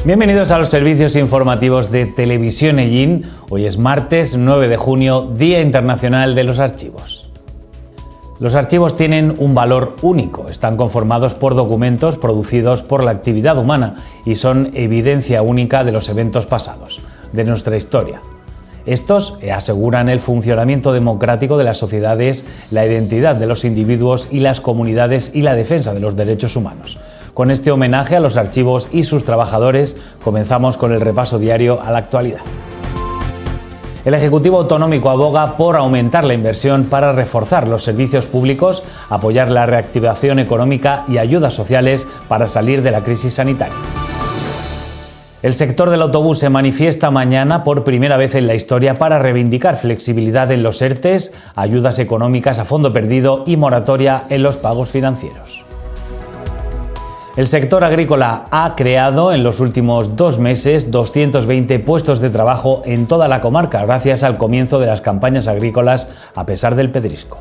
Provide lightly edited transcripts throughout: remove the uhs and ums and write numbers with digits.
Bienvenidos a los servicios informativos de Televisión Ellín. Hoy es martes 9 de junio, Día Internacional de los Archivos. Los archivos tienen un valor único, están conformados por documentos producidos por la actividad humana y son evidencia única de los eventos pasados, de nuestra historia. Estos aseguran el funcionamiento democrático de las sociedades, la identidad de los individuos y las comunidades y la defensa de los derechos humanos. Con este homenaje a los archivos y sus trabajadores, comenzamos con el repaso diario a la actualidad. El Ejecutivo Autonómico aboga por aumentar la inversión para reforzar los servicios públicos, apoyar la reactivación económica y ayudas sociales para salir de la crisis sanitaria. El sector del autobús se manifiesta mañana por primera vez en la historia para reivindicar flexibilidad en los ERTEs, ayudas económicas a fondo perdido y moratoria en los pagos financieros. El sector agrícola ha creado en los últimos 2 meses 220 puestos de trabajo en toda la comarca gracias al comienzo de las campañas agrícolas a pesar del pedrisco.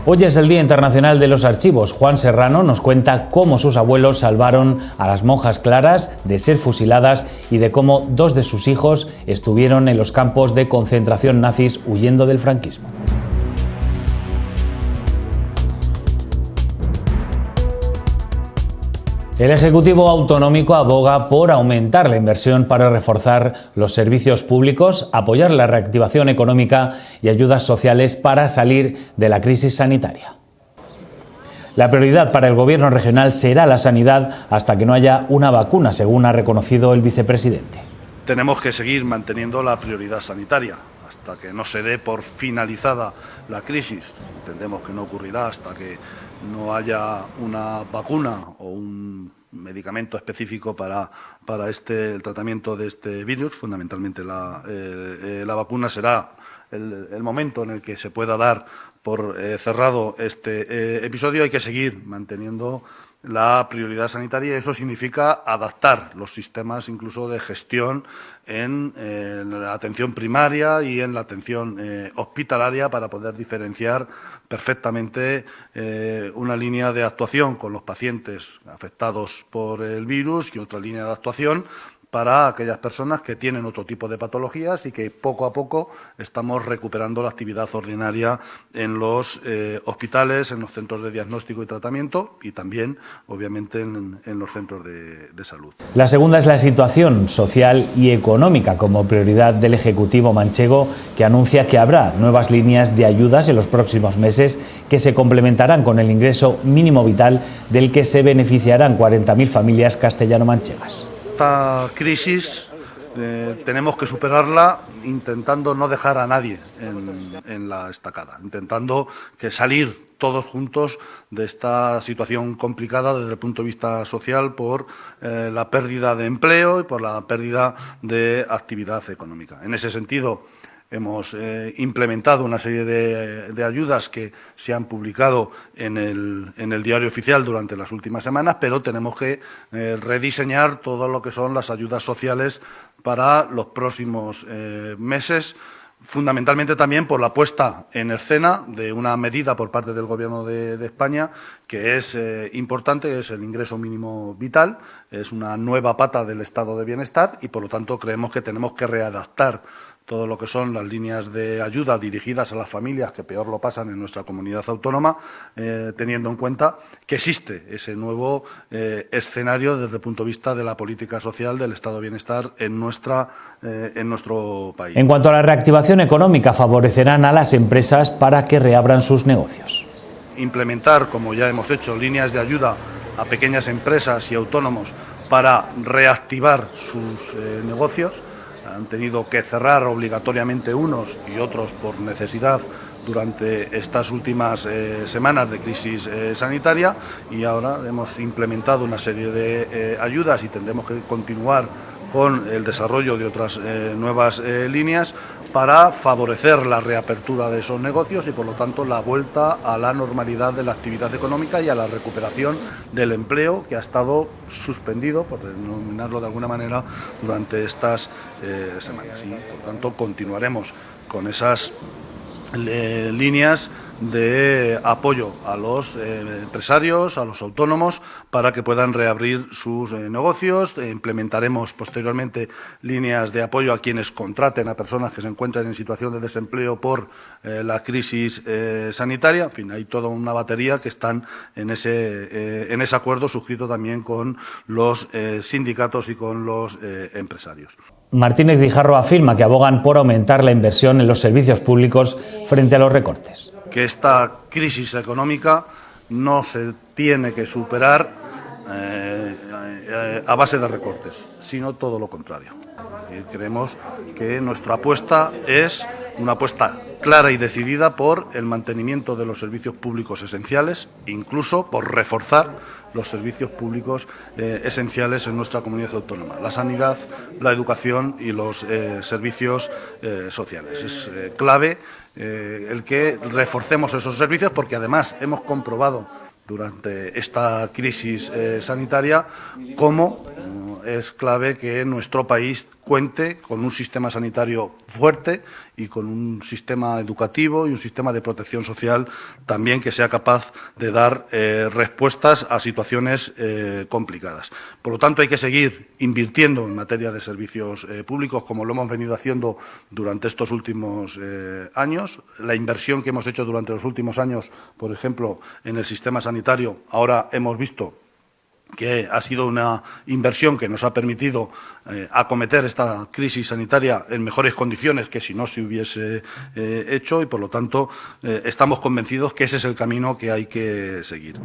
Hoy es el Día Internacional de los Archivos. Juan Serrano nos cuenta cómo sus abuelos salvaron a las monjas claras de ser fusiladas y de cómo 2 de sus hijos estuvieron en los campos de concentración nazis huyendo del franquismo. El Ejecutivo Autonómico aboga por aumentar la inversión para reforzar los servicios públicos, apoyar la reactivación económica y ayudas sociales para salir de la crisis sanitaria. La prioridad para el Gobierno regional será la sanidad hasta que no haya una vacuna, según ha reconocido el vicepresidente. Tenemos que seguir manteniendo la prioridad sanitaria hasta que no se dé por finalizada la crisis. Entendemos que no ocurrirá hasta que no haya una vacuna o un medicamento específico para el tratamiento de este virus. Fundamentalmente la vacuna será el momento en el que se pueda dar por cerrado este episodio. Hay que seguir manteniendo la prioridad sanitaria y eso significa adaptar los sistemas incluso de gestión en la atención primaria y en la atención hospitalaria para poder diferenciar perfectamente una línea de actuación con los pacientes afectados por el virus y otra línea de actuación para aquellas personas que tienen otro tipo de patologías y que poco a poco estamos recuperando la actividad ordinaria en los hospitales, en los centros de diagnóstico y tratamiento y también, obviamente, en los centros de salud. La segunda es la situación social y económica como prioridad del Ejecutivo manchego, que anuncia que habrá nuevas líneas de ayudas en los próximos meses que se complementarán con el ingreso mínimo vital del que se beneficiarán 40.000 familias castellano-manchegas. Esta crisis tenemos que superarla intentando no dejar a nadie en la estacada, intentando que salir todos juntos de esta situación complicada desde el punto de vista social por la pérdida de empleo y por la pérdida de actividad económica. En ese sentido, hemos implementado una serie de ayudas que se han publicado en el diario oficial durante las últimas semanas, pero tenemos que rediseñar todo lo que son las ayudas sociales para los próximos meses, fundamentalmente también por la puesta en escena de una medida por parte del Gobierno de España que es importante, que es el ingreso mínimo vital, es una nueva pata del estado de bienestar y, por lo tanto, creemos que tenemos que readaptar todo lo que son las líneas de ayuda dirigidas a las familias que peor lo pasan en nuestra comunidad autónoma, teniendo en cuenta que existe ese nuevo escenario desde el punto de vista de la política social del estado de bienestar en nuestro país. En cuanto a la reactivación económica, favorecerán a las empresas para que reabran sus negocios. Implementar, como ya hemos hecho, líneas de ayuda a pequeñas empresas y autónomos para reactivar sus negocios. Han tenido que cerrar obligatoriamente unos y otros por necesidad durante estas últimas semanas de crisis sanitaria y ahora hemos implementado una serie de ayudas y tendremos que continuar con el desarrollo de otras nuevas líneas para favorecer la reapertura de esos negocios y, por lo tanto, la vuelta a la normalidad de la actividad económica y a la recuperación del empleo que ha estado suspendido, por denominarlo de alguna manera, durante estas semanas. Y, por tanto, continuaremos con esas líneas de apoyo a los empresarios, a los autónomos, para que puedan reabrir sus negocios. Implementaremos posteriormente líneas de apoyo a quienes contraten a personas que se encuentren en situación de desempleo por la crisis sanitaria. En fin, hay toda una batería que están en ese acuerdo suscrito también con los sindicatos y con los empresarios. Martínez Guijarro afirma que abogan por aumentar la inversión en los servicios públicos frente a los recortes. Que esta crisis económica no se tiene que superar a base de recortes, sino todo lo contrario. Creemos que nuestra apuesta es una apuesta clara y decidida por el mantenimiento de los servicios públicos esenciales, incluso por reforzar los servicios públicos esenciales en nuestra comunidad autónoma, la sanidad, la educación y los servicios sociales. Es clave el que reforcemos esos servicios, porque además hemos comprobado durante esta crisis sanitaria cómo es clave que nuestro país cuente con un sistema sanitario fuerte y con un sistema educativo y un sistema de protección social también que sea capaz de dar respuestas a situaciones complicadas. Por lo tanto, hay que seguir invirtiendo en materia de servicios públicos, como lo hemos venido haciendo durante estos últimos años. La inversión que hemos hecho durante los últimos años, por ejemplo, en el sistema sanitario, ahora hemos visto que ha sido una inversión que nos ha permitido acometer esta crisis sanitaria en mejores condiciones que si no se hubiese hecho, y por lo tanto estamos convencidos que ese es el camino que hay que seguir.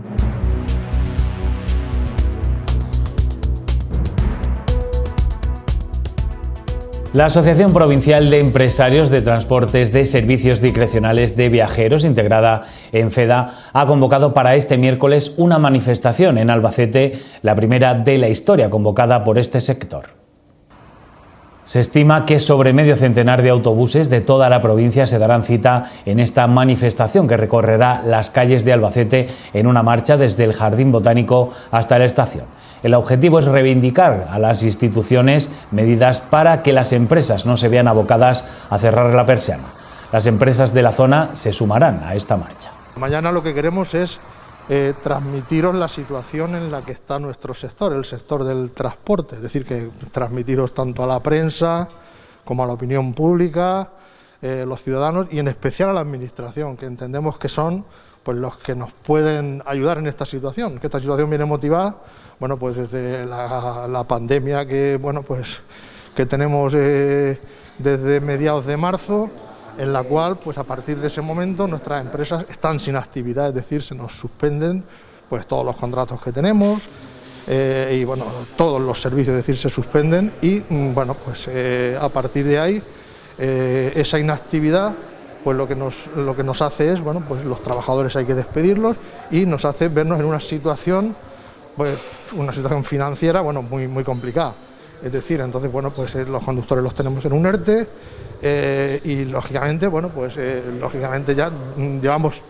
La Asociación Provincial de Empresarios de Transportes de Servicios Discrecionales de Viajeros, integrada en FEDA, ha convocado para este miércoles una manifestación en Albacete, la primera de la historia convocada por este sector. Se estima que sobre medio centenar de autobuses de toda la provincia se darán cita en esta manifestación que recorrerá las calles de Albacete en una marcha desde el Jardín Botánico hasta la estación. El objetivo es reivindicar a las instituciones medidas para que las empresas no se vean abocadas a cerrar la persiana. Las empresas de la zona se sumarán a esta marcha. Mañana lo que queremos es transmitiros la situación en la que está nuestro sector, el sector del transporte, es decir, que transmitiros tanto a la prensa como a la opinión pública, los ciudadanos y en especial a la administración, que entendemos que son pues los que nos pueden ayudar en esta situación, que esta situación viene motivada, bueno, pues desde la pandemia que tenemos desde mediados de marzo, en la cual, pues a partir de ese momento, nuestras empresas están sin actividad, es decir, se nos suspenden pues todos los contratos que tenemos y bueno, todos los servicios, es decir, se suspenden y bueno, pues a partir de ahí esa inactividad, pues lo que nos hace es, bueno, pues los trabajadores hay que despedirlos y nos hace vernos en una situación, pues una situación financiera, bueno, muy complicada. Es decir, entonces, bueno, pues los conductores los tenemos en un ERTE y lógicamente, bueno, pues lógicamente ya llevamos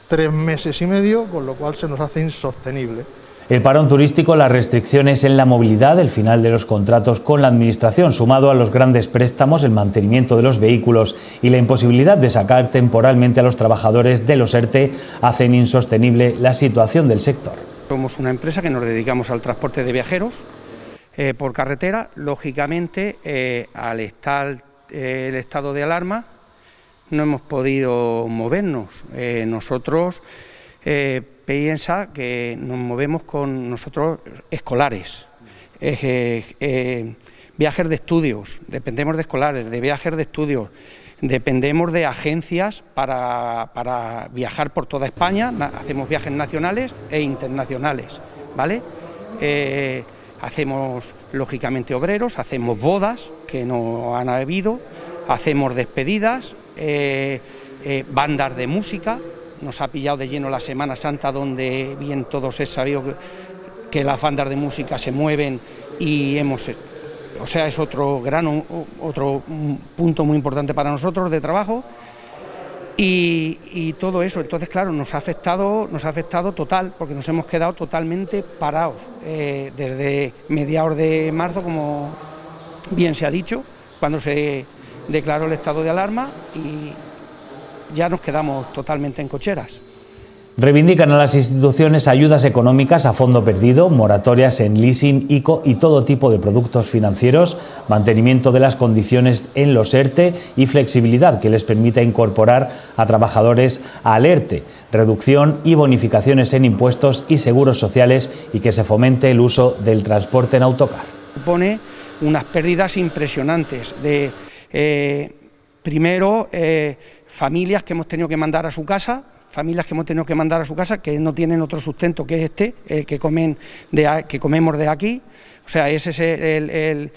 3 meses y medio, con lo cual se nos hace insostenible. El parón turístico, las restricciones en la movilidad, el final de los contratos con la Administración, sumado a los grandes préstamos, el mantenimiento de los vehículos y la imposibilidad de sacar temporalmente a los trabajadores de los ERTE, hacen insostenible la situación del sector. Somos una empresa que nos dedicamos al transporte de viajeros por carretera. Lógicamente, al estar el estado de alarma, no hemos podido movernos. Nosotros piensa que nos movemos con nosotros escolares, viajes de estudios, dependemos de escolares, de viajes de estudios, dependemos de agencias para viajar por toda España, hacemos viajes nacionales e internacionales, ¿vale? Hacemos lógicamente obreros, hacemos bodas que no han habido, hacemos despedidas, bandas de música. Nos ha pillado de lleno la Semana Santa, donde bien todos es sabido que las bandas de música se mueven y es otro punto muy importante para nosotros de trabajo y todo eso. Entonces, claro, nos ha afectado total, porque nos hemos quedado totalmente parados desde mediados de marzo, como bien se ha dicho, cuando se declaró el estado de alarma ya nos quedamos totalmente en cocheras. Reivindican a las instituciones ayudas económicas a fondo perdido, moratorias en leasing, ICO y todo tipo de productos financieros, mantenimiento de las condiciones en los ERTE y flexibilidad que les permita incorporar a trabajadores al ERTE, reducción y bonificaciones en impuestos y seguros sociales y que se fomente el uso del transporte en autocar. Supone unas pérdidas impresionantes de, primero, familias que hemos tenido que mandar a su casa, que no tienen otro sustento que este, que comemos de aquí, o sea, ese es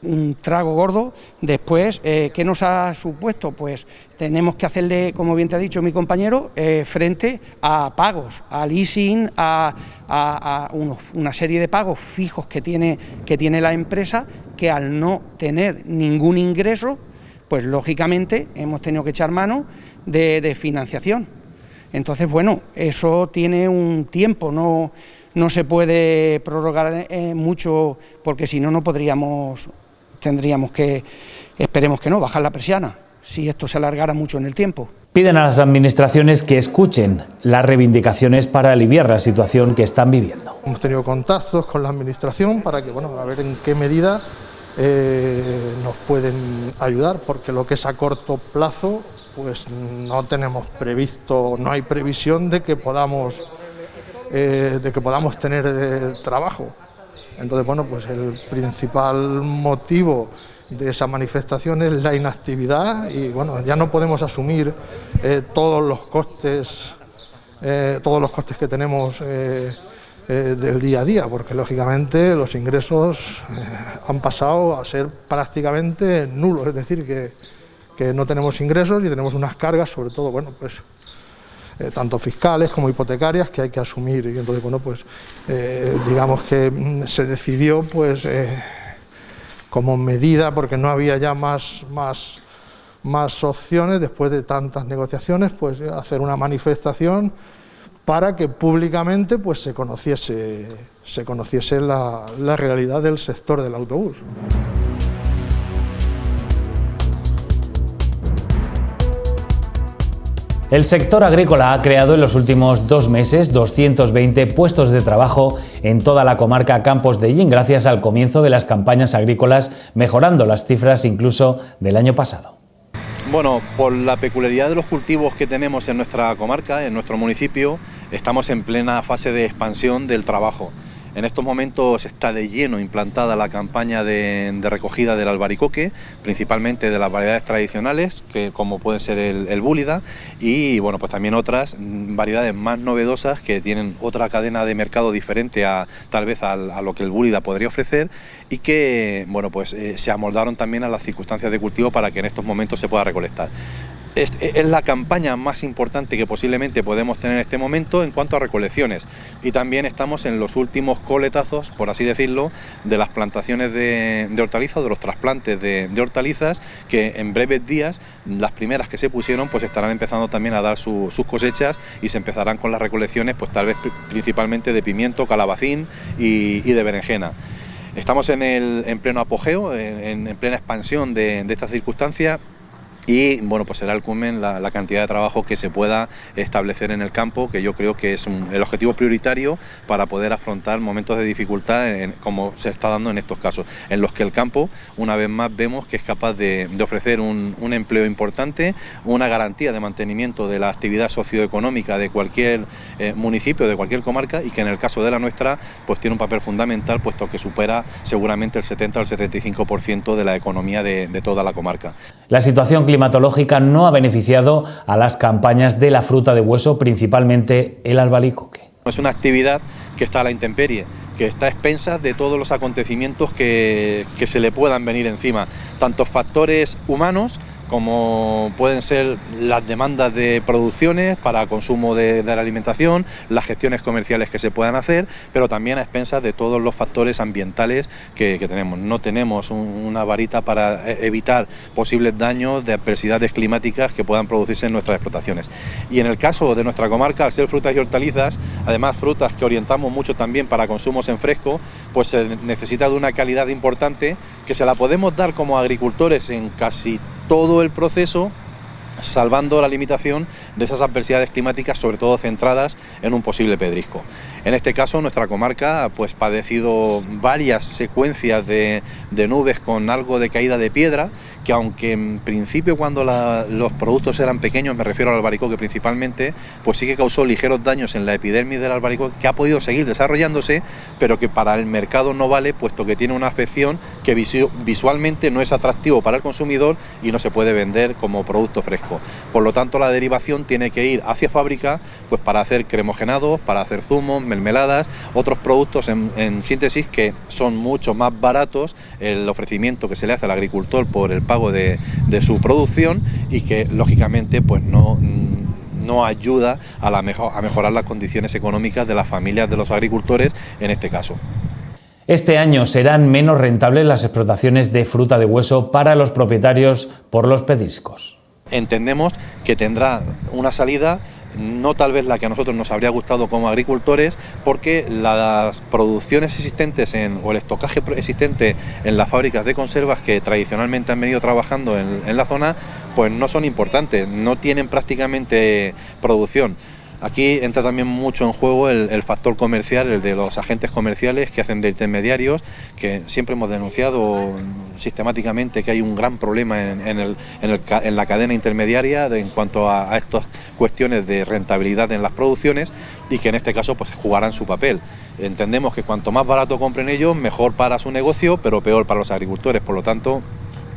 un trago gordo. Después, ¿qué nos ha supuesto? Pues tenemos que hacerle, como bien te ha dicho mi compañero, frente a pagos, a leasing, a una serie de pagos fijos que tiene la empresa, que al no tener ningún ingreso, pues lógicamente hemos tenido que echar mano de financiación. Entonces, bueno, eso tiene un tiempo, no se puede prorrogar mucho, porque si no, tendríamos que, esperemos que no, bajar la persiana, si esto se alargara mucho en el tiempo. Piden a las administraciones que escuchen las reivindicaciones para aliviar la situación que están viviendo. Hemos tenido contactos con la administración para que, bueno, a ver en qué medida nos pueden ayudar, porque lo que es a corto plazo, pues no tenemos previsto, no hay previsión de que podamos tener trabajo. Entonces, bueno, pues el principal motivo de esa manifestación es la inactividad y, bueno, ya no podemos asumir todos los costes que tenemos del día a día, porque lógicamente los ingresos han pasado a ser prácticamente nulos, es decir, que no tenemos ingresos y tenemos unas cargas, sobre todo, bueno, pues tanto fiscales como hipotecarias, que hay que asumir. Y entonces, bueno, pues digamos que se decidió, pues como medida, porque no había ya más opciones, después de tantas negociaciones, pues hacer una manifestación para que públicamente pues se conociese la realidad del sector del autobús. El sector agrícola ha creado en los últimos 2 meses 220 puestos de trabajo en toda la comarca Campos de Illín, gracias al comienzo de las campañas agrícolas, mejorando las cifras incluso del año pasado. Bueno, por la peculiaridad de los cultivos que tenemos en nuestra comarca, en nuestro municipio, estamos en plena fase de expansión del trabajo. En estos momentos está de lleno implantada la campaña de recogida del albaricoque, principalmente de las variedades tradicionales, que como pueden ser el búlida, y bueno, pues también otras variedades más novedosas que tienen otra cadena de mercado diferente tal vez a lo que el búlida podría ofrecer, y que bueno, pues se amoldaron también a las circunstancias de cultivo para que en estos momentos se pueda recolectar. Es la campaña más importante que posiblemente podemos tener en este momento en cuanto a recolecciones, y también estamos en los últimos coletazos, por así decirlo, de las plantaciones de hortalizas, de los trasplantes de hortalizas, que en breves días, las primeras que se pusieron, pues estarán empezando también a dar sus cosechas, y se empezarán con las recolecciones, pues tal vez principalmente de pimiento, calabacín y de berenjena. Estamos en pleno apogeo, en plena expansión de esta circunstancia. Y bueno, pues será el culmen la cantidad de trabajo que se pueda establecer en el campo, que yo creo que es el objetivo prioritario para poder afrontar momentos de dificultad como se está dando en estos casos, en los que el campo, una vez más, vemos que es capaz de ofrecer un empleo importante, una garantía de mantenimiento de la actividad socioeconómica de cualquier municipio, de cualquier comarca, y que en el caso de la nuestra pues tiene un papel fundamental, puesto que supera seguramente el 70 al 75% de la economía de toda la comarca. La situación climatológica no ha beneficiado a las campañas de la fruta de hueso, principalmente el albaricoque. Es una actividad que está a la intemperie, que está a expensas de todos los acontecimientos que se le puedan venir encima, tanto factores humanos como pueden ser las demandas de producciones para consumo de la alimentación, las gestiones comerciales que se puedan hacer, pero también a expensas de todos los factores ambientales que tenemos. No tenemos una varita para evitar posibles daños de adversidades climáticas que puedan producirse en nuestras explotaciones. Y en el caso de nuestra comarca, al ser frutas y hortalizas, además frutas que orientamos mucho también para consumos en fresco, pues se necesita de una calidad importante que se la podemos dar como agricultores en casi todo el proceso, salvando la limitación de esas adversidades climáticas, sobre todo centradas en un posible pedrisco. En este caso, nuestra comarca pues padecido varias secuencias de nubes con algo de caída de piedra, que aunque en principio cuando los productos eran pequeños, me refiero al albaricoque principalmente, pues sí que causó ligeros daños en la epidermis del albaricoque, que ha podido seguir desarrollándose, pero que para el mercado no vale, puesto que tiene una afección que visualmente no es atractivo para el consumidor y no se puede vender como producto fresco. Por lo tanto, la derivación tiene que ir hacia fábrica pues para hacer cremogenados, para hacer zumos, mermeladas, otros productos en síntesis que son mucho más baratos, el ofrecimiento que se le hace al agricultor por el pago de su producción, y que lógicamente pues no ayuda a mejorar las condiciones económicas de las familias de los agricultores en este caso. Este año serán menos rentables las explotaciones de fruta de hueso para los propietarios por los pedriscos. Entendemos que tendrá una salida, no tal vez la que a nosotros nos habría gustado como agricultores, porque las producciones existentes o el estocaje existente en las fábricas de conservas que tradicionalmente han venido trabajando en la zona, pues no son importantes, no tienen prácticamente producción. Aquí entra también mucho en juego el factor comercial, el de los agentes comerciales que hacen de intermediarios, que siempre hemos denunciado sistemáticamente que hay un gran problema en la cadena intermediaria en cuanto a estas cuestiones de rentabilidad en las producciones, y que en este caso pues jugarán su papel. Entendemos que cuanto más barato compren ellos, mejor para su negocio, pero peor para los agricultores. Por lo tanto,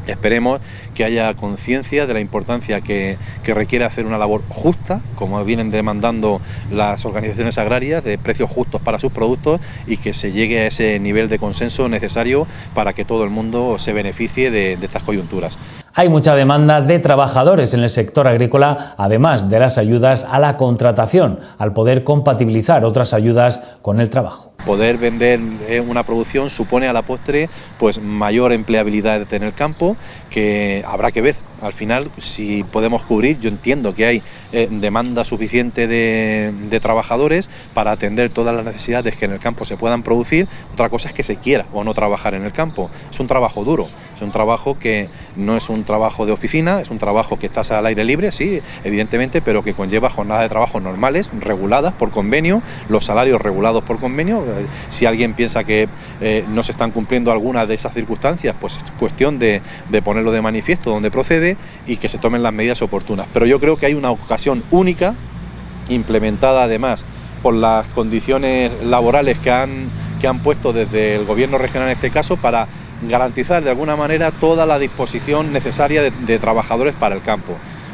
esperemos que haya conciencia de la importancia que requiere hacer una labor justa, como vienen demandando las organizaciones agrarias, de precios justos para sus productos, y que se llegue a ese nivel de consenso necesario para que todo el mundo se beneficie de estas coyunturas. Hay mucha demanda de trabajadores en el sector agrícola, además de las ayudas a la contratación, al poder compatibilizar otras ayudas con el trabajo. Poder vender una producción supone a la postre pues mayor empleabilidad en el campo, que habrá que ver al final si podemos cubrir. Yo entiendo que hay demanda suficiente de trabajadores para atender todas las necesidades que en el campo se puedan producir. Otra cosa es que se quiera o no trabajar en el campo. Es un trabajo duro, es un trabajo que no es un trabajo de oficina, es un trabajo que estás al aire libre, sí, evidentemente, pero que conlleva jornadas de trabajo normales, reguladas por convenio, los salarios regulados por convenio. Si alguien piensa que no se están cumpliendo algunas de esas circunstancias, pues es cuestión de ponerlo de manifiesto donde procede y que se tomen las medidas oportunas. Pero yo creo que hay una ocasión única, implementada además por las condiciones laborales que han puesto desde el gobierno regional en este caso, para garantizar de alguna manera toda la disposición necesaria de trabajadores para el campo.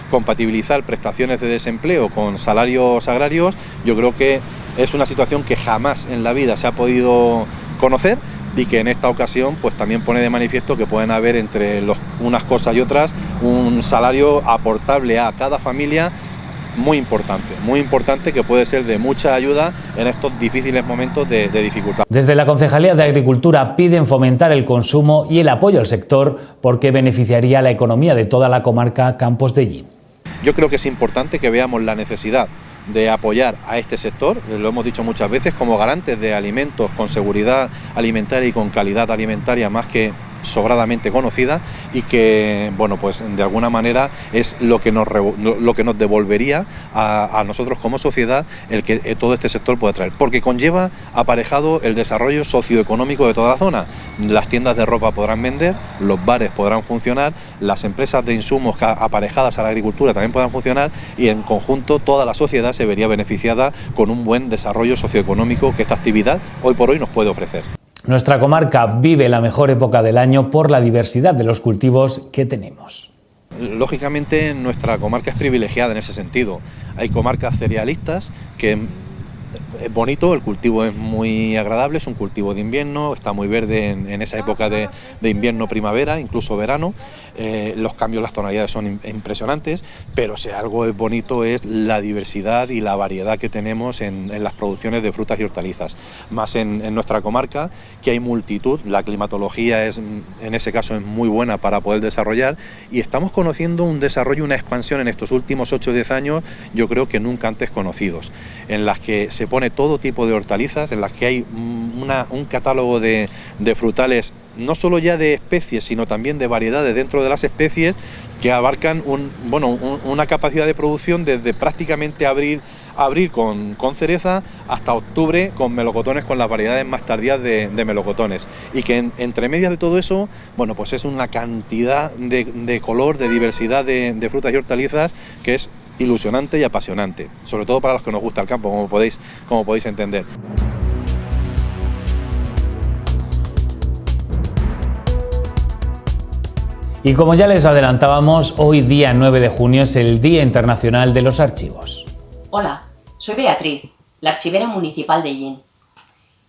Compatibilizar prestaciones de desempleo con salarios agrarios, yo creo que es una situación que jamás en la vida se ha podido conocer, y que en esta ocasión pues también pone de manifiesto que pueden haber entre unas cosas y otras un salario aportable a cada familia muy importante, que puede ser de mucha ayuda en estos difíciles momentos de dificultad. Desde la Concejalía de Agricultura piden fomentar el consumo y el apoyo al sector, porque beneficiaría a la economía de toda la comarca Campos de Llín. Yo creo que es importante que veamos la necesidad de apoyar a este sector, lo hemos dicho muchas veces, como garantes de alimentos con seguridad alimentaria y con calidad alimentaria más que sobradamente conocida, y que bueno, pues de alguna manera es lo que nos devolvería a nosotros como sociedad el que todo este sector pueda traer, porque conlleva aparejado el desarrollo socioeconómico de toda la zona. Las tiendas de ropa podrán vender, los bares podrán funcionar, las empresas de insumos aparejadas a la agricultura también podrán funcionar, y en conjunto toda la sociedad se vería beneficiada con un buen desarrollo socioeconómico que esta actividad hoy por hoy nos puede ofrecer. Nuestra comarca vive la mejor época del año por la diversidad de los cultivos que tenemos. Lógicamente nuestra comarca es privilegiada en ese sentido. Hay comarcas cerealistas que es bonito, el cultivo es muy agradable, es un cultivo de invierno, está muy verde en esa época de invierno-primavera, incluso verano. Los cambios, las tonalidades son impresionantes, pero si algo es bonito es la diversidad y la variedad que tenemos en las producciones de frutas y hortalizas. Más en nuestra comarca, que hay multitud, la climatología en ese caso es muy buena para poder desarrollar, y estamos conociendo un desarrollo, una expansión en estos últimos 8 o 10 años, yo creo que nunca antes conocidos, en las que se pone todo tipo de hortalizas, en las que hay un catálogo de frutales, no solo ya de especies, sino también de variedades dentro de las especies, que abarcan una capacidad de producción desde prácticamente abril con cereza hasta octubre con melocotones, con las variedades más tardías de melocotones, y que entre medias de todo eso, bueno, pues es una cantidad de color, de diversidad de frutas y hortalizas que es ilusionante y apasionante, sobre todo para los que nos gusta el campo, como podéis entender. Y como ya les adelantábamos, hoy día 9 de junio es el Día Internacional de los Archivos. Hola, soy Beatriz, la archivera municipal de Ellín.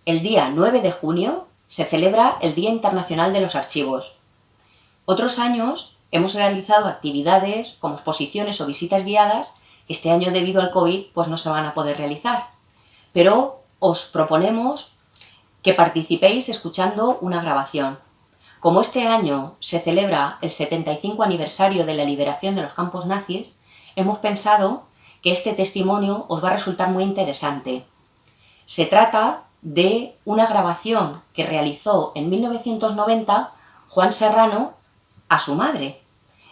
El día 9 de junio se celebra el Día Internacional de los Archivos. Otros años hemos realizado actividades como exposiciones o visitas guiadas que este año debido al COVID pues no se van a poder realizar. Pero os proponemos que participéis escuchando una grabación. Como este año se celebra el 75 aniversario de la liberación de los campos nazis, hemos pensado que este testimonio os va a resultar muy interesante. Se trata de una grabación que realizó en 1990 Juan Serrano a su madre.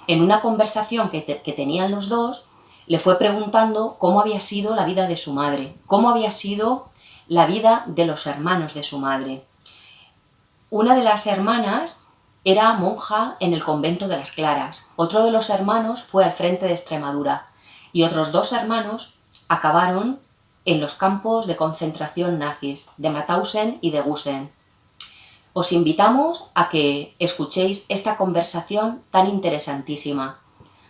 En una conversación que tenían los dos, le fue preguntando cómo había sido la vida de su madre, cómo había sido la vida de los hermanos de su madre. Una de las hermanas era monja en el convento de las Claras, otro de los hermanos fue al frente de Extremadura y otros 2 hermanos acabaron en los campos de concentración nazis de Mauthausen y de Gusen. Os invitamos a que escuchéis esta conversación tan interesantísima.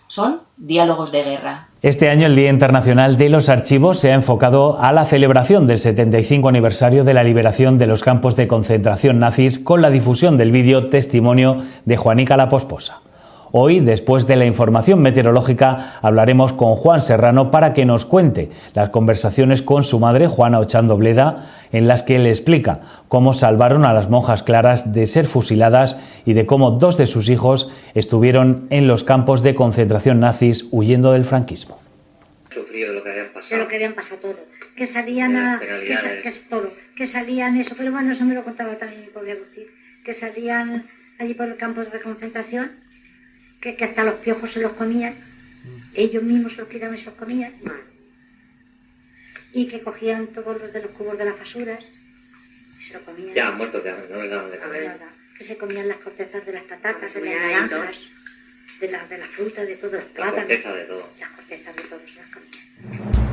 Son diálogos de guerra. Este año el Día Internacional de los Archivos se ha enfocado a la celebración del 75 aniversario de la liberación de los campos de concentración nazis con la difusión del vídeo testimonio de Juanica la Posposa. Hoy, después de la información meteorológica, hablaremos con Juan Serrano para que nos cuente las conversaciones con su madre, Juana Ochando Bleda, en las que le explica cómo salvaron a las monjas claras de ser fusiladas y de cómo 2 de sus hijos estuvieron en los campos de concentración nazis huyendo del franquismo. Sufrido de lo que habían pasado. De lo que habían pasado todo. Que salían que salían eso, pero bueno, eso me lo contaba también mi pobre Agustín, que salían allí por el campo de concentración, que hasta los piojos se los comían, ellos mismos se los quitaban y se los comían, y que cogían todos los de los cubos de las basuras y se los comían. Ya han muerto, que no les daban de comer. Que se comían las cortezas de las patatas, de las naranjas, de las frutas, de todas las plátanos. La corteza de todo. Las cortezas de todo se las comían.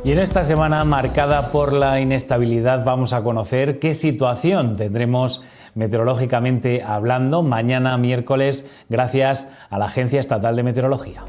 Y en esta semana marcada por la inestabilidad vamos a conocer qué situación tendremos meteorológicamente hablando mañana miércoles gracias a la Agencia Estatal de Meteorología.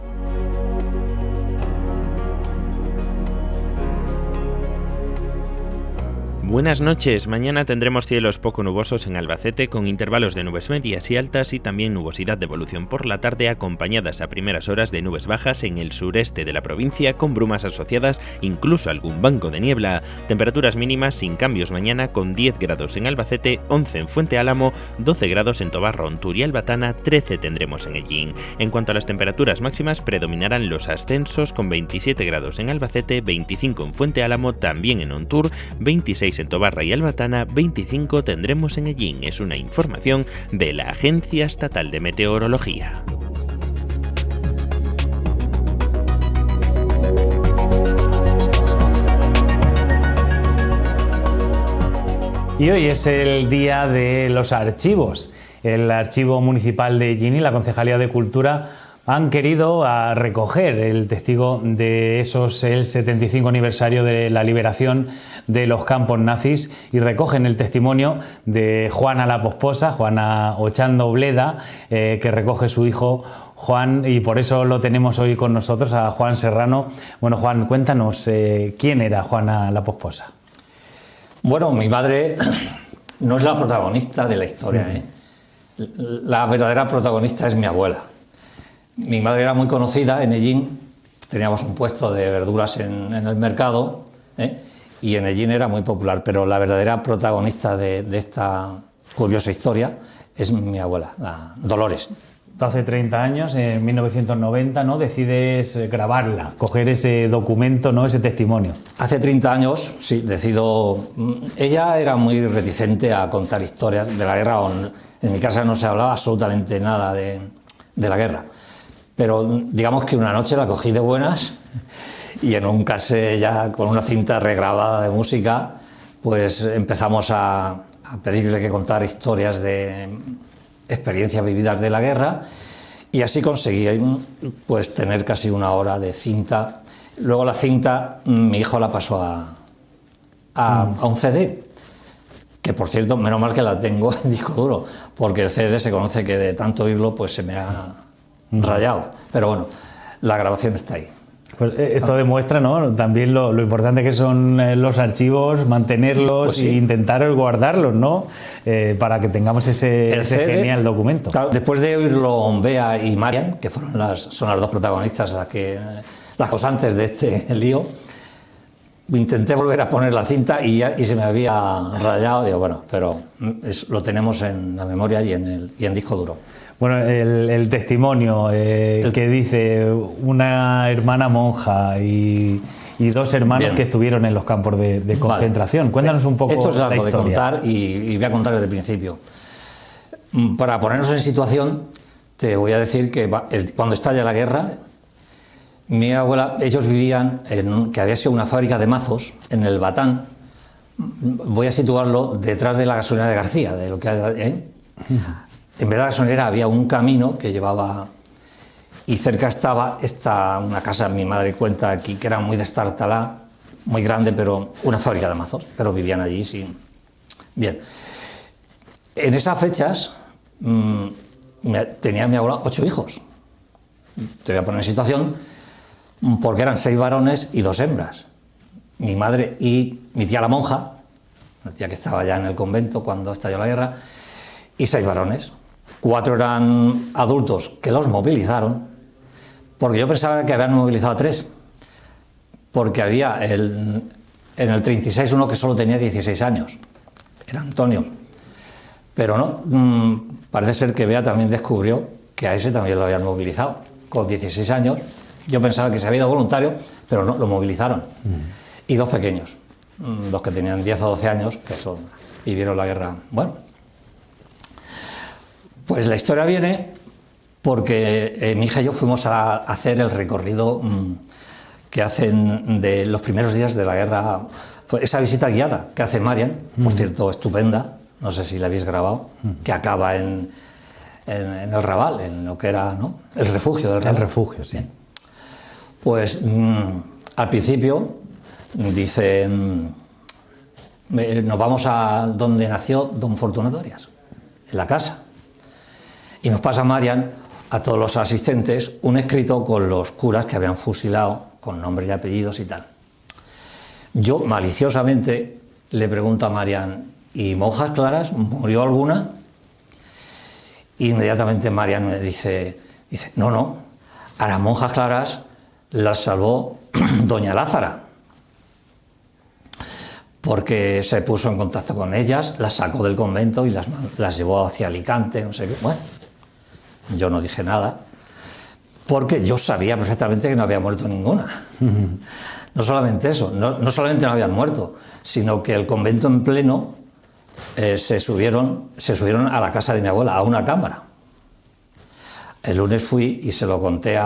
Buenas noches. Mañana tendremos cielos poco nubosos en Albacete con intervalos de nubes medias y altas y también nubosidad de evolución por la tarde acompañadas a primeras horas de nubes bajas en el sureste de la provincia con brumas asociadas, incluso algún banco de niebla. Temperaturas mínimas sin cambios mañana con 10 grados en Albacete, 11 en Fuente Álamo, 12 grados en Tobar, Rontur y Albatana, 13 tendremos en Ellín. En cuanto a las temperaturas máximas predominarán los ascensos con 27 grados en Albacete, 25 en Fuente Álamo, también en Ontur, 26 en Tobarra y Albatana, 25 tendremos en Ellín. Es una información de la Agencia Estatal de Meteorología. Y hoy es el Día de los Archivos. El Archivo Municipal de Ellín y la Concejalía de Cultura han querido recoger el testigo de el 75 aniversario de la liberación de los campos nazis y recogen el testimonio de Juana la Posposa, Juana Ochando Bleda, que recoge su hijo Juan, y por eso lo tenemos hoy con nosotros, a Juan Serrano. Bueno, Juan, cuéntanos, ¿quién era Juana la Posposa? Bueno, mi madre no es la protagonista de la historia, ¿eh? La verdadera protagonista es mi abuela. Mi madre era muy conocida en Ellín, teníamos un puesto de verduras en el mercado, y en Ellín era muy popular, pero la verdadera protagonista de esta curiosa historia es mi abuela, Dolores Tú hace 30 años, en 1990, ¿no?, decides grabarla, coger ese documento, ¿no?, ese testimonio. Hace 30 años, sí, decido... Ella era muy reticente a contar historias de la guerra. En mi casa no se hablaba absolutamente nada de la guerra. Pero digamos que una noche la cogí de buenas y en un casete ya con una cinta regrabada de música, pues empezamos a pedirle que contara historias de experiencias vividas de la guerra, y así conseguí pues tener casi una hora de cinta. Luego la cinta mi hijo la pasó a un CD, que por cierto, menos mal que la tengo en disco duro, porque el CD se conoce que de tanto oírlo pues se me ha rayado, pero bueno, la grabación está ahí. Pues esto demuestra, ¿no?, también lo importante que son los archivos, mantenerlos, pues sí, e intentar guardarlos, ¿no?, para que tengamos ese genial documento. Claro, después de oírlo Bea y Marian, que son las dos protagonistas, las causantes de este lío, intenté volver a poner la cinta y se me había rayado. Digo, bueno, pero lo tenemos en la memoria y en disco duro. Bueno, el testimonio que dice una hermana monja y dos hermanos, bien, que estuvieron en los campos de concentración. Vale. Cuéntanos un poco. Esto es algo la de contar y voy a contar desde el principio. Para ponernos en situación, te voy a decir que cuando estalla la guerra, mi abuela, ellos vivían que había sido una fábrica de mazos en el Batán. Voy a situarlo detrás de la gasolinera de García, de lo que hay. En vez de la gasolinera había un camino que llevaba, y cerca estaba una casa, mi madre cuenta aquí, que era muy destartalada, muy grande, pero una fábrica de mazos, pero vivían allí sin... Bien. En esas fechas tenía mi abuela 8 hijos. Te voy a poner en situación, porque eran 6 varones y 2 hembras. Mi madre y mi tía la monja, la tía que estaba ya en el convento cuando estalló la guerra, y 6 varones. 4 eran adultos que los movilizaron, porque yo pensaba que habían movilizado a 3, porque había en el 36 uno que solo tenía 16 años, era Antonio, pero no, parece ser que Bea también descubrió que a ese también lo habían movilizado, con 16 años. Yo pensaba que se había ido voluntario, pero no, lo movilizaron. Y 2 pequeños, 2 que tenían 10 o 12 años, que vivieron la guerra. Bueno, pues la historia viene porque mi hija y yo fuimos a hacer el recorrido que hacen de los primeros días de la guerra, esa visita guiada que hace Marian, por cierto, estupenda, no sé si la habéis grabado, que acaba en el Raval, en lo que era, ¿no?, el refugio del Raval. El refugio, sí. Pues al principio dicen, nos vamos a donde nació don Fortunato Arias, en la casa. Y nos pasa Marian a todos los asistentes un escrito con los curas que habían fusilado, con nombres y apellidos y tal. Yo maliciosamente le pregunto a Marian, ¿y monjas claras? ¿Murió alguna? Y inmediatamente Marian me dice, no, a las monjas claras las salvó doña Lázara, porque se puso en contacto con ellas, las sacó del convento y las llevó hacia Alicante, no sé qué. Bueno, yo no dije nada, porque yo sabía perfectamente que no había muerto ninguna. No solamente eso, no solamente no habían muerto, sino que el convento en pleno se subieron a la casa de mi abuela, a una cámara. El lunes fui y se lo conté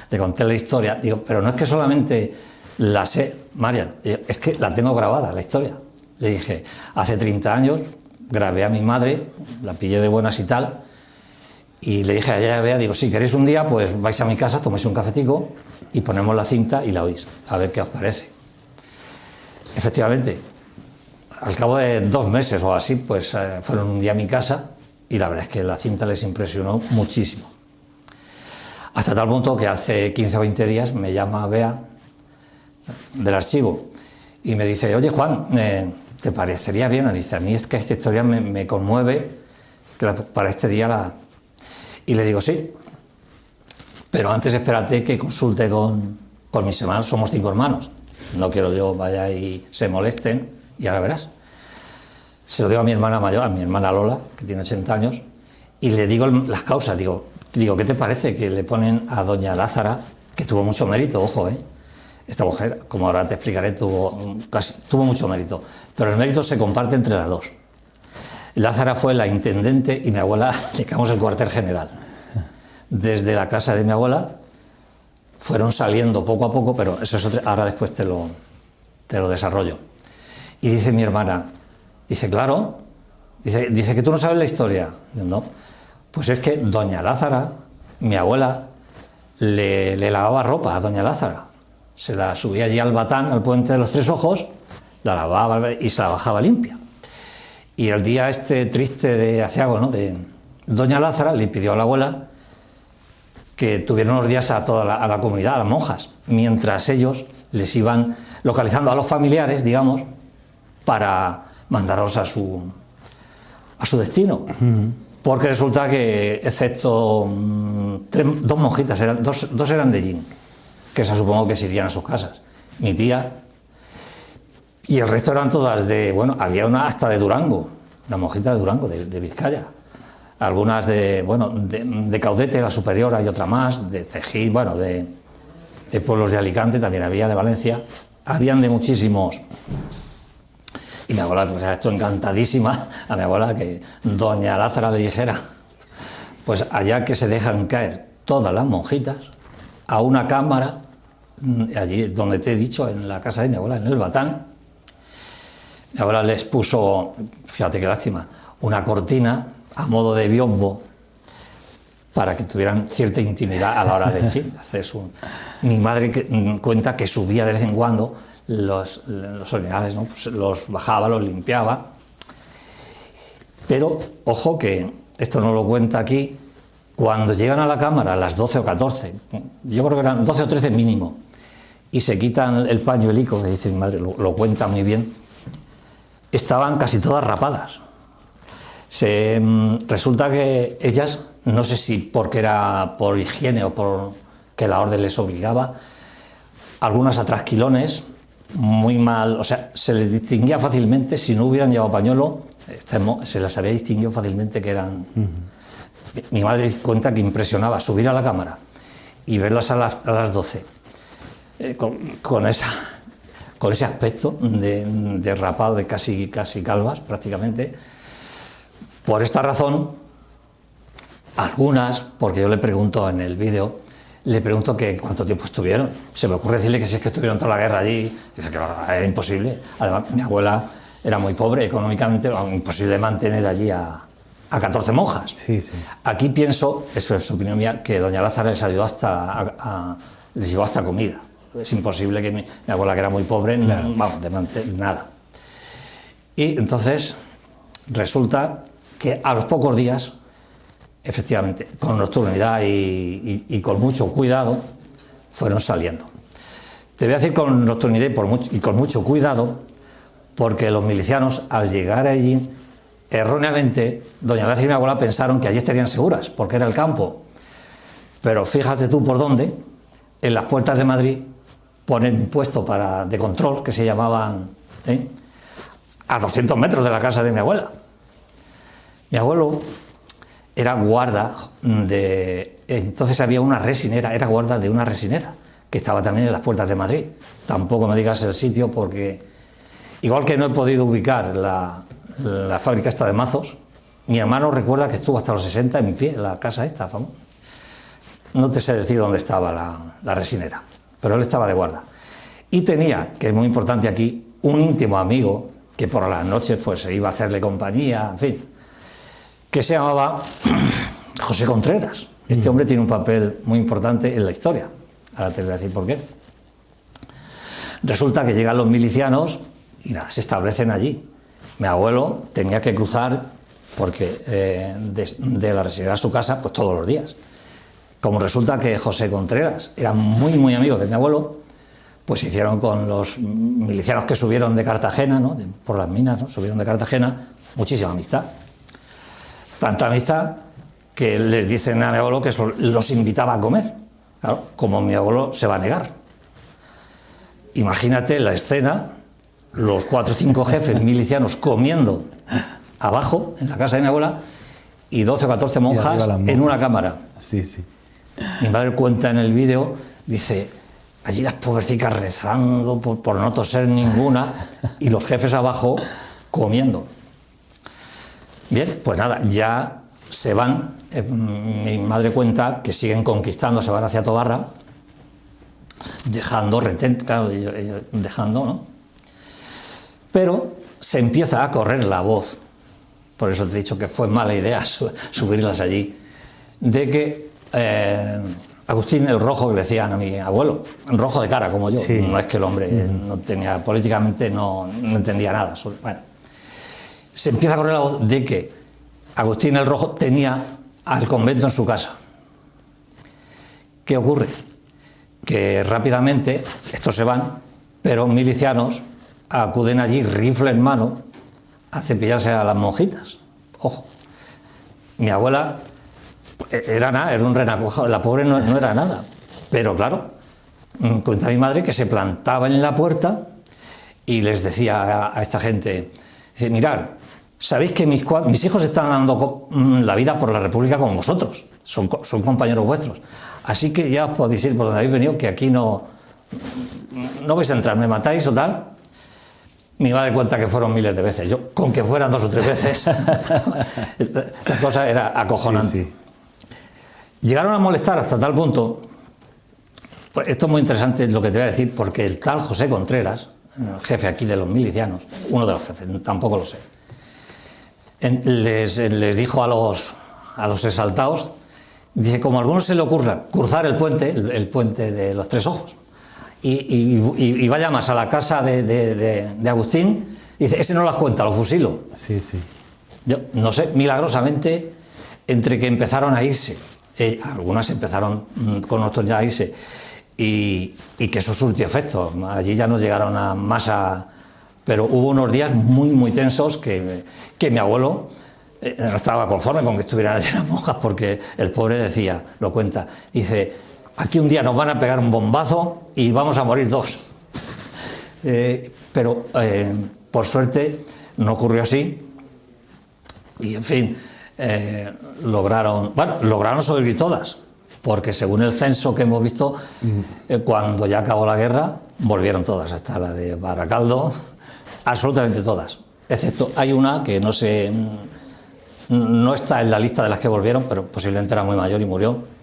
le conté la historia. Digo, pero no es que solamente la sé, Marian, es que la tengo grabada, la historia. Le dije, hace 30 años grabé a mi madre, la pillé de buenas y tal, y le dije a ella, Bea, digo, si queréis un día, pues vais a mi casa, toméis un cafetico y ponemos la cinta y la oís, a ver qué os parece. Efectivamente, al cabo de 2 meses o así, pues fueron un día a mi casa y la verdad es que la cinta les impresionó muchísimo. Hasta tal punto que hace 15 o 20 días me llama Bea del archivo y me dice, oye Juan, ¿te parecería bien? Me dice, a mí es que esta historia me conmueve, que para este día Y le digo, sí, pero antes espérate que consulte con mis hermanos, somos 5 hermanos, no quiero yo vaya y se molesten, y ahora verás. Se lo digo a mi hermana mayor, a mi hermana Lola, que tiene 80 años, y le digo las causas, digo, ¿qué te parece que le ponen a doña Lázara, que tuvo mucho mérito, ojo, esta mujer, como ahora te explicaré, tuvo mucho mérito, pero el mérito se comparte entre las dos. Lázara fue la intendente y mi abuela le quedamos el cuartel general. Desde la casa de mi abuela fueron saliendo poco a poco, pero eso es ahora después te lo desarrollo. Y dice mi hermana, dice, claro, dice que tú no sabes la historia. Yo, no, pues es que doña Lázara, mi abuela, le lavaba ropa a doña Lázara. Se la subía allí al Batán, al puente de los Tres Ojos, la lavaba y se la bajaba limpia. Y el día triste de aciago, ¿no?, de doña Lázara, le pidió a la abuela que tuvieran unos días a toda la comunidad, a las monjas, mientras ellos les iban localizando a los familiares, digamos, para mandarlos a su destino. Porque resulta que, excepto dos monjitas, dos eran de Yin, que esas supongo que se irían a sus casas. Mi tía, y el resto eran todas había una hasta de Durango, una monjita de Durango, de Vizcaya. Algunas de Caudete, la superiora, y otra más, de Cejín, de pueblos de Alicante, también había, de Valencia. Habían de muchísimos. Y mi abuela, pues esto encantadísima, a mi abuela, que doña Lázara le dijera, pues allá que se dejan caer todas las monjitas a una cámara, allí donde te he dicho, en la casa de mi abuela, en el Batán. Mi abuela les puso, fíjate qué lástima, una cortina a modo de biombo para que tuvieran cierta intimidad a la hora de hacer su... Mi madre cuenta que subía de vez en cuando los orinales, ¿no? Pues los bajaba, los limpiaba. Pero, ojo, que esto no lo cuenta aquí, cuando llegan a la cámara a las 12 o 14, yo creo que eran 12 o 13 mínimo, y se quitan el pañuelico, que dice mi madre, lo cuenta muy bien, estaban casi todas rapadas. Resulta que ellas, no sé si porque era por higiene o porque la orden les obligaba, algunas a trasquilones, muy mal, o sea, se les distinguía fácilmente, si no hubieran llevado pañuelo, se las había distinguido fácilmente que eran... Mi madre cuenta que impresionaba subir a la cámara y verlas a las 12, con ese aspecto de rapado, de casi calvas prácticamente. Por esta razón, algunas, porque yo le pregunto en el vídeo, le pregunto que cuánto tiempo estuvieron. Se me ocurre decirle que si es que estuvieron toda la guerra allí, dice que era imposible. Además, mi abuela era muy pobre económicamente, imposible mantener allí a 14 monjas. Sí, sí. Aquí pienso, eso es opinión mía, que doña Lázara les ayudó les llevó hasta comida. Es imposible que mi abuela, que era muy pobre, claro, de mantener nada. Y entonces resulta que a los pocos días, efectivamente, con nocturnidad y con mucho cuidado, fueron saliendo. Te voy a decir con nocturnidad y con mucho cuidado, porque los milicianos, al llegar allí, erróneamente, doña Lázara y mi abuela pensaron que allí estarían seguras, porque era el campo. Pero fíjate tú por dónde, en las puertas de Madrid, ponen un puesto de control, que se llamaban, a 200 metros de la casa de mi abuela. Mi abuelo era guarda entonces había una resinera, era guarda de una resinera, que estaba también en las puertas de Madrid. Tampoco me digas el sitio, porque igual que no he podido ubicar la fábrica esta de mazos, mi hermano recuerda que estuvo hasta los 60 en mi pie, la casa esta famosa. No te sé decir dónde estaba la resinera, pero él estaba de guarda. Y tenía, que es muy importante aquí, un íntimo amigo que por las noches pues se iba a hacerle compañía, en fin, que se llamaba José Contreras. Este hombre tiene un papel muy importante en la historia. Ahora te voy a decir por qué. Resulta que llegan los milicianos y nada, se establecen allí. Mi abuelo tenía que cruzar porque de la residencia a su casa pues todos los días. Como resulta que José Contreras era muy, muy amigo de mi abuelo, pues hicieron con los milicianos que subieron de Cartagena, ¿no? Por las minas, ¿no? Subieron de Cartagena, muchísima amistad. Tanta amistad que les dicen a mi abuelo que los invitaba a comer. Claro, como mi abuelo se va a negar. Imagínate la escena, los 4 o 5 jefes milicianos comiendo abajo, en la casa de mi abuela, y 12 o 14 monjas en una cámara. Sí, sí. Mi madre cuenta en el vídeo, dice, allí las pobrecicas rezando por no toser ninguna y los jefes abajo comiendo. Bien, pues nada, ya se van. Mi madre cuenta que siguen conquistando, se van hacia Tobarra, dejando dejando, ¿no? Pero se empieza a correr la voz, por eso te he dicho que fue mala idea subirlas allí, de que Agustín el Rojo, que le decían a mi abuelo, rojo de cara como yo, sí. No es que el hombre no tenía, políticamente no entendía nada. Bueno, se empieza a correr la voz de que Agustín el Rojo tenía al convento en su casa. ¿Qué ocurre? Que rápidamente estos se van, pero milicianos acuden allí, rifle en mano, a cepillarse a las monjitas. Ojo, mi abuela era nada, era un renacuajo, la pobre no era nada, pero claro, cuenta mi madre que se plantaba en la puerta y les decía a esta gente, dice, mirad, sabéis que mis hijos están dando la vida por la República como vosotros, son compañeros vuestros, así que ya os podéis ir por donde habéis venido, que aquí no vais a entrar, me matáis o tal. Mi madre cuenta que fueron miles de veces, yo con que fueran 2 o 3 veces, la cosa era acojonante. Sí, sí. Llegaron a molestar hasta tal punto, pues esto es muy interesante lo que te voy a decir, porque el tal José Contreras, el jefe aquí de los milicianos, uno de los jefes, tampoco lo sé, les dijo a los exaltados, dice, como a algunos se le ocurra cruzar el puente de los 3 ojos, y vaya más a la casa de Agustín, dice, ese no las cuenta, lo fusilo. Sí, sí. Yo no sé, milagrosamente, entre que empezaron a irse, algunas empezaron con nocturnidad a irse, y que eso surtió efecto, allí ya no llegaron a masa, pero hubo unos días muy, muy tensos que mi abuelo no estaba conforme con que estuvieran allí las monjas, porque el pobre decía, lo cuenta, dice, aquí un día nos van a pegar un bombazo y vamos a morir 2. Pero por suerte no ocurrió así y en fin, lograron sobrevivir todas, porque según el censo que hemos visto, cuando ya acabó la guerra, volvieron todas, hasta la de Baracaldo, absolutamente todas, excepto hay una que no está en la lista de las que volvieron, pero posiblemente era muy mayor y murió.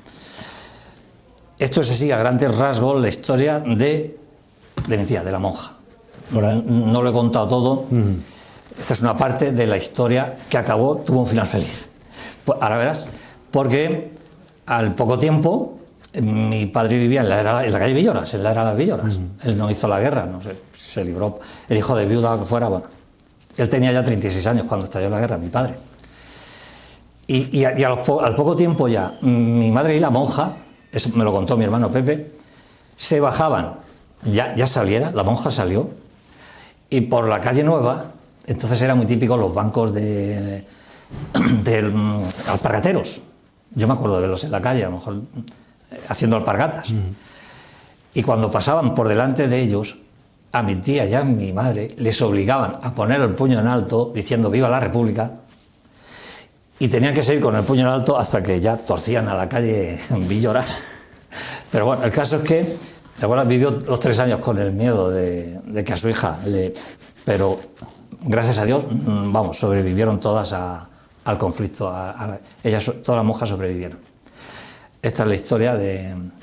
Esto es así, a grandes rasgos, la historia de mi tía, de la monja. No lo he contado todo. Esta es una parte de la historia que tuvo un final feliz. Pues ahora verás, porque al poco tiempo mi padre vivía en la calle Villoras, en la era de las Villoras. Él no hizo la guerra, no sé, se libró, el hijo de viuda o lo que fuera. Bueno, él tenía ya 36 años cuando estalló la guerra, mi padre. Y al poco tiempo ya, mi madre y la monja, eso me lo contó mi hermano Pepe, se bajaban, ya saliera, la monja salió, y por la calle Nueva, entonces era muy típico los bancos de alpargateros. Yo me acuerdo de verlos en la calle, a lo mejor haciendo alpargatas. Y cuando pasaban por delante de ellos, a mi tía y a mi madre les obligaban a poner el puño en alto diciendo ¡Viva la República! Y tenían que seguir con el puño en alto hasta que ya torcían a la calle Villoras. Pero bueno, el caso es que mi abuela vivió los 3 años con el miedo de que a su hija pero gracias a Dios, vamos, sobrevivieron todas al conflicto. Todas las monjas sobrevivieron. Esta es la historia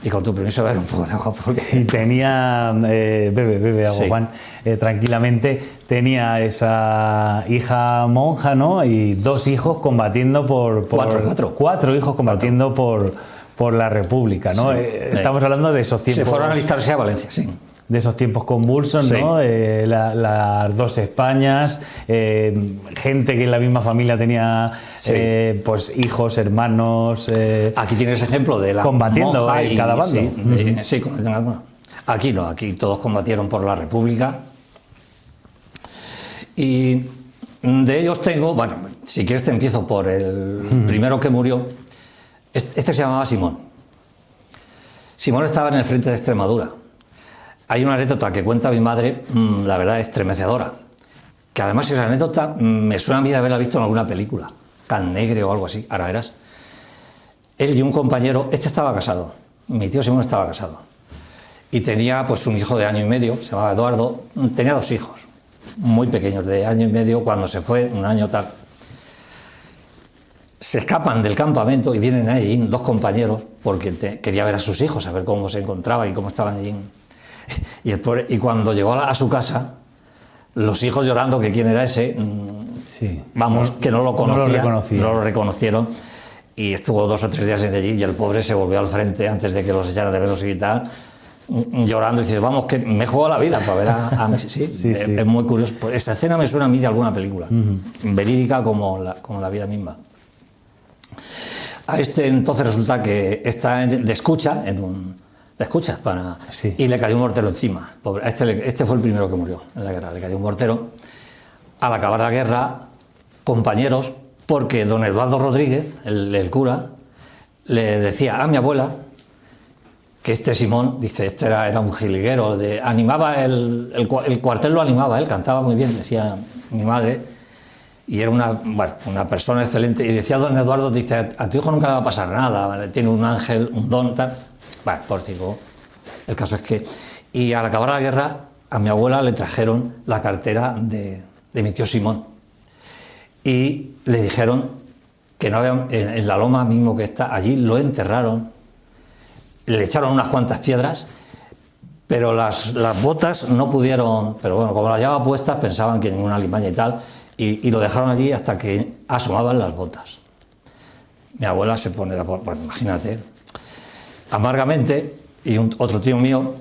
y con tu permiso voy a ver un poco de agua. Y tenía, bebe agua, sí. Juan, tranquilamente, tenía esa hija monja, ¿no? Y 2 hijos combatiendo cuatro hijos combatiendo por la República, ¿no? Sí. Estamos hablando de esos tiempos. Se fueron a alistarse a Valencia, sí. De esos tiempos convulsos, sí. ¿No? Las 2 Españas, gente que en la misma familia tenía, sí. Pues hijos, hermanos. Aquí tienes ejemplo de la combatiendo monja en cada bando. Sí, sí, aquí no, aquí todos combatieron por la República. Y de ellos tengo, bueno, si quieres te empiezo por el primero que murió. Este se llamaba Simón. Simón estaba en el frente de Extremadura. Hay una anécdota que cuenta mi madre, la verdad estremecedora, que además esa anécdota me suena a mí de haberla visto en alguna película, Can Negre o algo así, ahora verás. Él y un compañero, este estaba casado, mi tío Simón estaba casado, y tenía pues un hijo de año y medio, se llamaba Eduardo, tenía 2 hijos, muy pequeños, de año y medio, cuando se fue, un año tal. Se escapan del campamento y vienen allí 2 compañeros, porque quería ver a sus hijos, a ver cómo se encontraban y cómo estaban allí. Y cuando llegó a su casa, los hijos llorando que quién era ese, sí. Vamos, que no lo conocía, no lo reconocieron, y estuvo 2 o 3 días allí, y el pobre se volvió al frente antes de que los echara de veros y tal, llorando, y dice, vamos, que me juego la vida para ver a mí. Sí, es muy curioso. Pues esa escena me suena a mí de alguna película, verídica como la vida misma. A este entonces resulta que está de escucha, y le cayó un mortero encima. Pobre, este fue el primero que murió en la guerra, le cayó un mortero. Al acabar la guerra, compañeros, porque don Eduardo Rodríguez, el cura, le decía a mi abuela que este Simón, dice, este era un jilguero, animaba el cuartel, lo animaba, él cantaba muy bien, decía mi madre, y era una persona excelente. Y decía don Eduardo, dice, a tu hijo nunca le va a pasar nada, ¿vale? Tiene un ángel, un don, tal. Bueno, por decirlo, el caso es que... Y al acabar la guerra, a mi abuela le trajeron la cartera de mi tío Simón. Y le dijeron que no había, en la loma mismo que está, allí lo enterraron, le echaron unas cuantas piedras, pero las botas no pudieron, pero bueno, como las llevaba puestas, pensaban que ninguna limaña y tal, y lo dejaron allí hasta que asomaban las botas. Mi abuela se pone, pues imagínate, amargamente, y otro tío mío,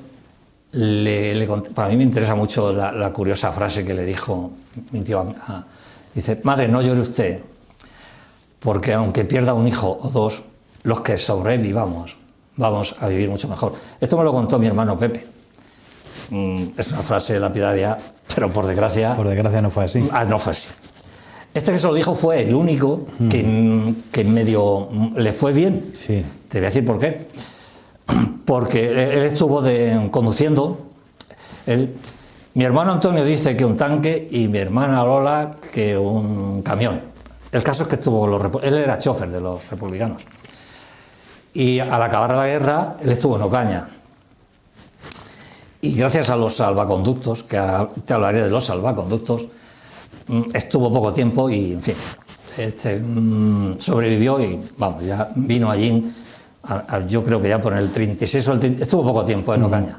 para mí me interesa mucho la curiosa frase que le dijo mi tío, dice, madre, no llore usted, porque aunque pierda un hijo o 2, los que sobrevivamos vamos a vivir mucho mejor. Esto me lo contó mi hermano Pepe. Es una frase lapidaria, pero por desgracia... Por desgracia no fue así. No fue así. Este que se lo dijo fue el único que medio le fue bien. Sí. Te voy a decir por qué. Porque él estuvo conduciendo. Mi hermano Antonio dice que un tanque y mi hermana Lola que un camión. El caso es que él era chofer de los republicanos. Y al acabar la guerra, él estuvo en Ocaña. Y gracias a los salvaconductos, que ahora te hablaré de los salvaconductos, estuvo poco tiempo y, en fin, sobrevivió y, vamos, ya vino allí, yo creo que ya por el 36 o el 30, estuvo poco tiempo en Ocaña.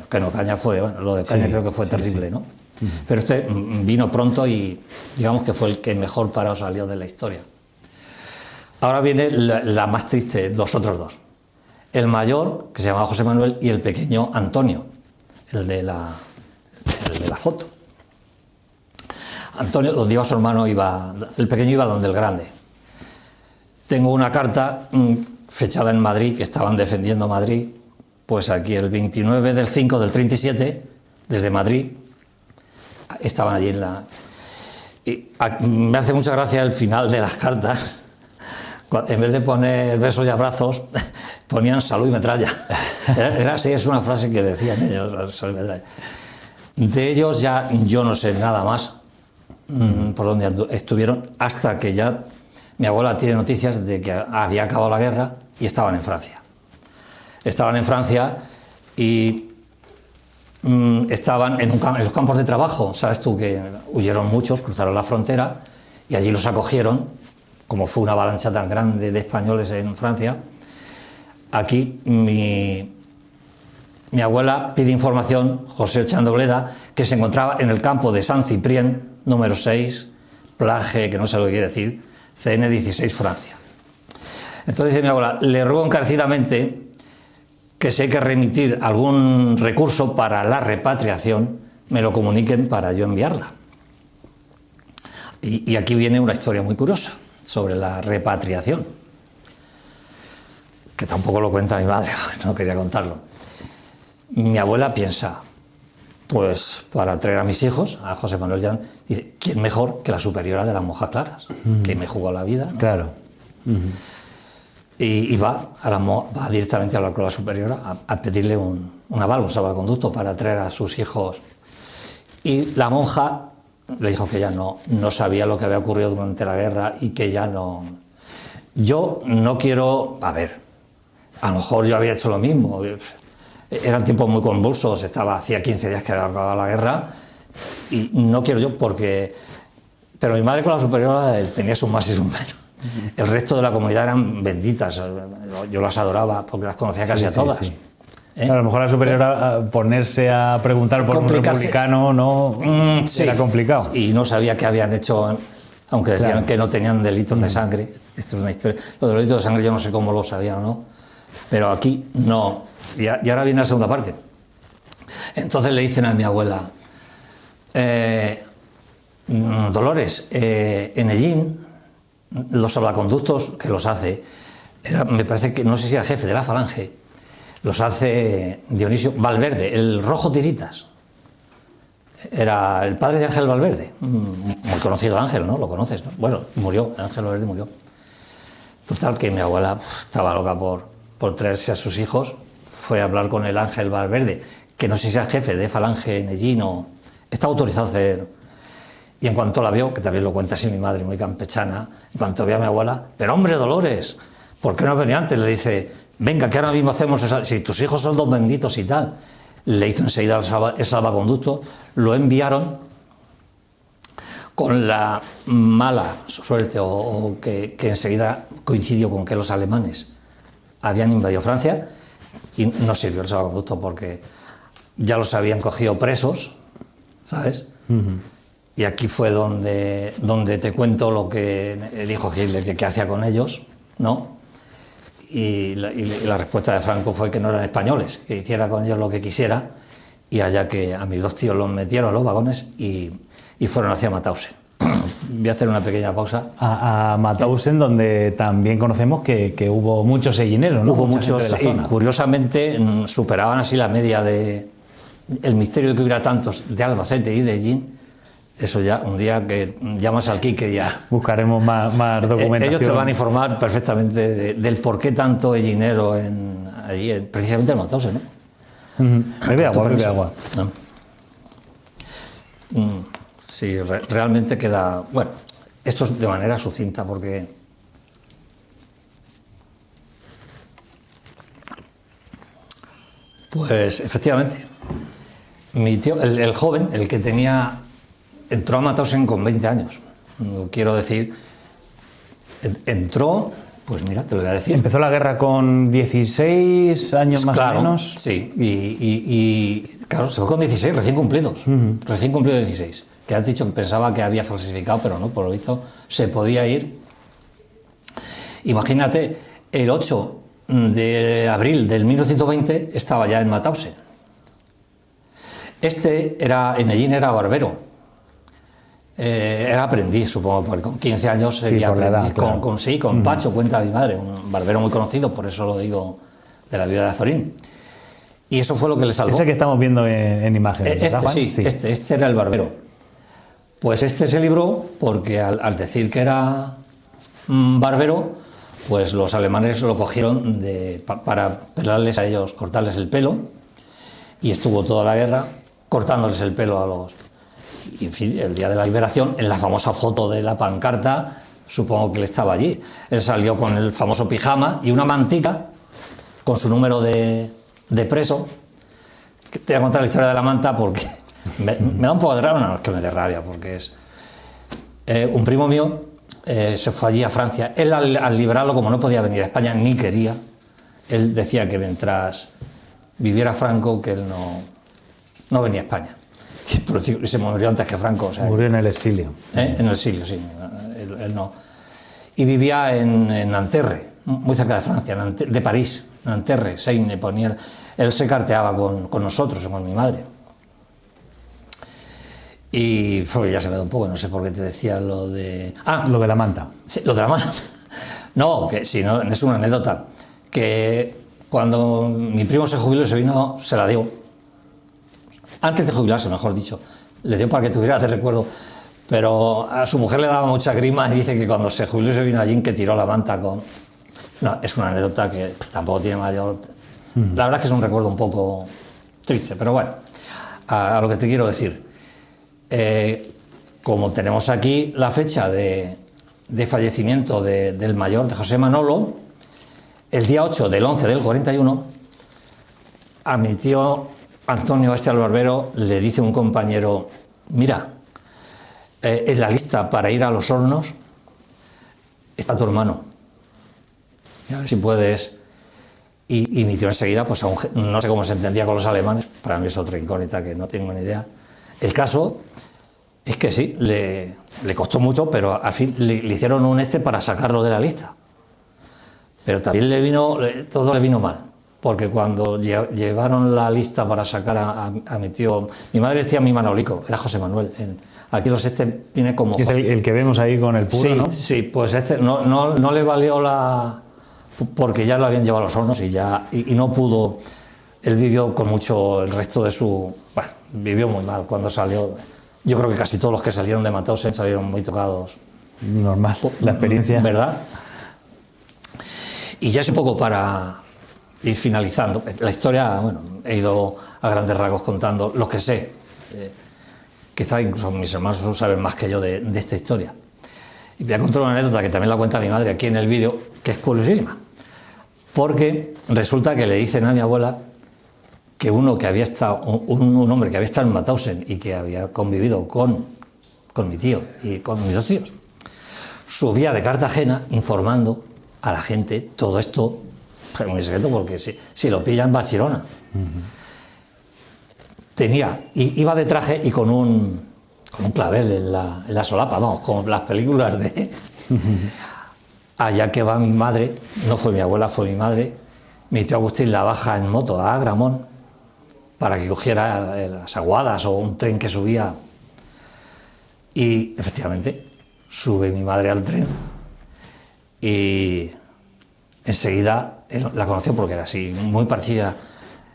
Que en Ocaña fue, bueno, lo de Ocaña creo que fue terrible, ¿no? Pero vino pronto y digamos que fue el que mejor parado salió de la historia. Ahora viene la más triste, los otros 2. El mayor, que se llamaba José Manuel, y el pequeño Antonio, el de la foto. Antonio, donde iba su hermano, el pequeño iba donde el grande. Tengo una carta fechada en Madrid, que estaban defendiendo Madrid, pues aquí el 29 del 5 del 37, desde Madrid, estaban allí Y me hace mucha gracia el final de las cartas. En vez de poner besos y abrazos, ponían salud y metralla. Era así, es una frase que decían ellos, salud y metralla. De ellos ya yo no sé nada más por dónde estuvieron, hasta que ya mi abuela tiene noticias de que había acabado la guerra y estaban en Francia. Estaban en Francia y estaban en los campos de trabajo. Sabes tú que huyeron muchos, cruzaron la frontera y allí los acogieron. Como fue una avalancha tan grande de españoles en Francia, aquí mi abuela pide información, José Chandobleda, que se encontraba en el campo de San Ciprien, número 6, Plage, que no sé lo que quiere decir, CN16, Francia. Entonces dice mi abuela, le ruego encarecidamente que si hay que remitir algún recurso para la repatriación, me lo comuniquen para yo enviarla. Y aquí viene una historia muy curiosa sobre la repatriación, que tampoco lo cuenta mi madre, no quería contarlo. Mi abuela piensa, pues para traer a mis hijos, a José Manuel Jan, dice, ¿quién mejor que la superiora de las monjas claras? Que me jugó la vida, ¿no? Claro. Y va directamente a hablar con la superiora, a pedirle un aval, un salvoconducto para traer a sus hijos. Y la monja le dijo que ella no sabía lo que había ocurrido durante la guerra y que ya no... Yo no quiero... A ver, a lo mejor yo había hecho lo mismo. Eran tiempos muy convulsos, hacía 15 días que había acabado la guerra y no quiero yo porque... Pero mi madre con la superiora tenía sus más y sus menos. El resto de la comunidad eran benditas, yo las adoraba porque las conocía casi a todas. Sí. A lo mejor la superiora ponerse a preguntar por un republicano era complicado. Y no sabía qué habían hecho, aunque decían que no tenían delitos de sangre. Esto es una historia. Los delitos de sangre yo no sé cómo lo sabían o no, pero aquí no. Y ahora viene la segunda parte. Entonces le dicen a mi abuela, Dolores, en Ellín, los salvaconductos que los hace, me parece que, no sé si era el jefe de la Falange, los hace Dionisio Valverde, el rojo tiritas. Era el padre de Ángel Valverde, muy conocido Ángel, ¿no? Lo conoces, ¿no? Bueno, murió, Ángel Valverde murió. Total, que mi abuela estaba loca por traerse a sus hijos, fue a hablar con el Ángel Valverde, que no sé si era jefe de Falange en Ellín o... Estaba autorizado a hacer... Y en cuanto la vio, que también lo cuenta así mi madre, muy campechana, en cuanto vio a mi abuela, pero hombre, Dolores, ¿por qué no venía antes? Le dice, venga, que ahora mismo hacemos esa... Si tus hijos son dos benditos y tal. Le hizo enseguida el salvaconducto, lo enviaron con la mala suerte o que enseguida coincidió con que los alemanes habían invadido Francia y no sirvió el salvaconducto porque ya los habían cogido presos, ¿sabes? Y aquí fue donde te cuento lo que dijo Hitler, que hacía con ellos, ¿no? Y la respuesta de Franco fue que no eran españoles, que hiciera con ellos lo que quisiera, y allá que a mis dos tíos los metieron a los vagones y fueron hacia Mauthausen. Voy a hacer una pequeña pausa. A Mauthausen, donde también conocemos que hubo muchos sellineros, ¿no? Hubo muchos, y curiosamente superaban así la media de... El misterio de que hubiera tantos de Albacete y de Ellín. Eso ya, un día que llamas al Quique ya... Buscaremos más documentación. Ellos te van a informar perfectamente del por qué tanto ellinero allí, precisamente en Mauthausen, ¿no? Bebe agua. No. Sí, realmente queda... Bueno, esto es de manera sucinta porque... Pues, efectivamente, mi tío, el joven, el que tenía... Entró a Mauthausen con 20 años. Quiero decir, entró, pues mira, te lo voy a decir. Empezó la guerra con 16 años más o menos. Sí, y claro, se fue con 16, recién cumplidos. Recién cumplido 16. Que has dicho que pensaba que había falsificado, pero no, por lo visto se podía ir. Imagínate, el 8 de abril del 1920 estaba ya en Mauthausen. En Ellín era barbero. Era aprendiz, supongo, porque con 15 años sería aprendiz. Con Pacho, cuenta mi madre, un barbero muy conocido, por eso lo digo, de la viuda de Azorín. Y eso fue lo que le salvó. Ese que estamos viendo en imágenes. Este era el barbero. Pues este se libró porque al decir que era barbero, pues los alemanes lo cogieron para pelarles a ellos, cortarles el pelo, y estuvo toda la guerra cortándoles el pelo a los... Y en fin, el día de la liberación, en la famosa foto de la pancarta, supongo que él estaba allí. Él salió con el famoso pijama y una mantica con su número de preso. Te voy a contar la historia de la manta porque me da un poco de rabia, no es que me dé rabia, porque es... un primo mío se fue allí a Francia. Él al liberarlo, como no podía venir a España, ni quería, él decía que mientras viviera Franco, que él no venía a España. Y se murió antes que Franco. O sea, murió en el exilio. En el exilio, sí. Él no. Y vivía en Nanterre, muy cerca de Francia, de París, Nanterre, Seine, ponía... Él se carteaba con nosotros, con mi madre. Y pues, ya se me da un poco, no sé por qué te decía lo de... lo de la manta. Sí, lo de la manta. No, que sí, no, es una anécdota. Que cuando mi primo se jubiló y se vino, se la dio. Antes de jubilarse, mejor dicho, le dio para que tuviera de recuerdo, pero a su mujer le daba mucha grima y dice que cuando se jubiló se vino allí que tiró la manta con... No, es una anécdota que tampoco tiene mayor... La verdad es que es un recuerdo un poco triste, pero bueno, a lo que te quiero decir. como tenemos aquí la fecha de fallecimiento del mayor, de José Manolo, el día 8 del 11 del 41, a mi tío Antonio al barbero le dice un compañero: mira, en la lista para ir a Los Hornos está tu hermano, y a ver si puedes. Y mi tío enseguida, pues no sé cómo se entendía con los alemanes, para mí es otra incógnita que no tengo ni idea. El caso es que sí, le costó mucho, pero al fin le hicieron un para sacarlo de la lista. Pero también todo le vino mal, porque cuando llevaron la lista para sacar a mi tío, mi madre decía mi Manolico, era José Manuel. Aquí los tiene como... Es el que vemos ahí con el puro, sí, ¿no? Sí, pues no le valió porque ya lo habían llevado a Los Hornos y no pudo. Él vivió con mucho el resto de su... Bueno, vivió muy mal cuando salió. Yo creo que casi todos los que salieron de Mauthausen salieron muy tocados. Normal, la experiencia. ¿Verdad? Y ya es un poco para ir finalizando. La historia, bueno, he ido a grandes rasgos contando lo que sé. Quizá incluso mis hermanos saben más que yo de esta historia. Y voy a contar una anécdota que también la cuenta mi madre aquí en el vídeo, que es curiosísima. Porque resulta que le dicen a mi abuela que un hombre que había estado en Mauthausen y que había convivido con mi tío y con mis 2 tíos, subía de Cartagena informando a la gente todo esto, pero muy secreto, porque si lo pillan va a Chirona. Iba de traje y con un clavel en la solapa, vamos, como las películas de... Allá que va mi madre, no fue mi abuela, fue mi madre, mi tío Agustín la baja en moto a Agramont para que cogiera las aguadas o un tren que subía. Y efectivamente, sube mi madre al tren y enseguida la conoció porque era así, muy parecida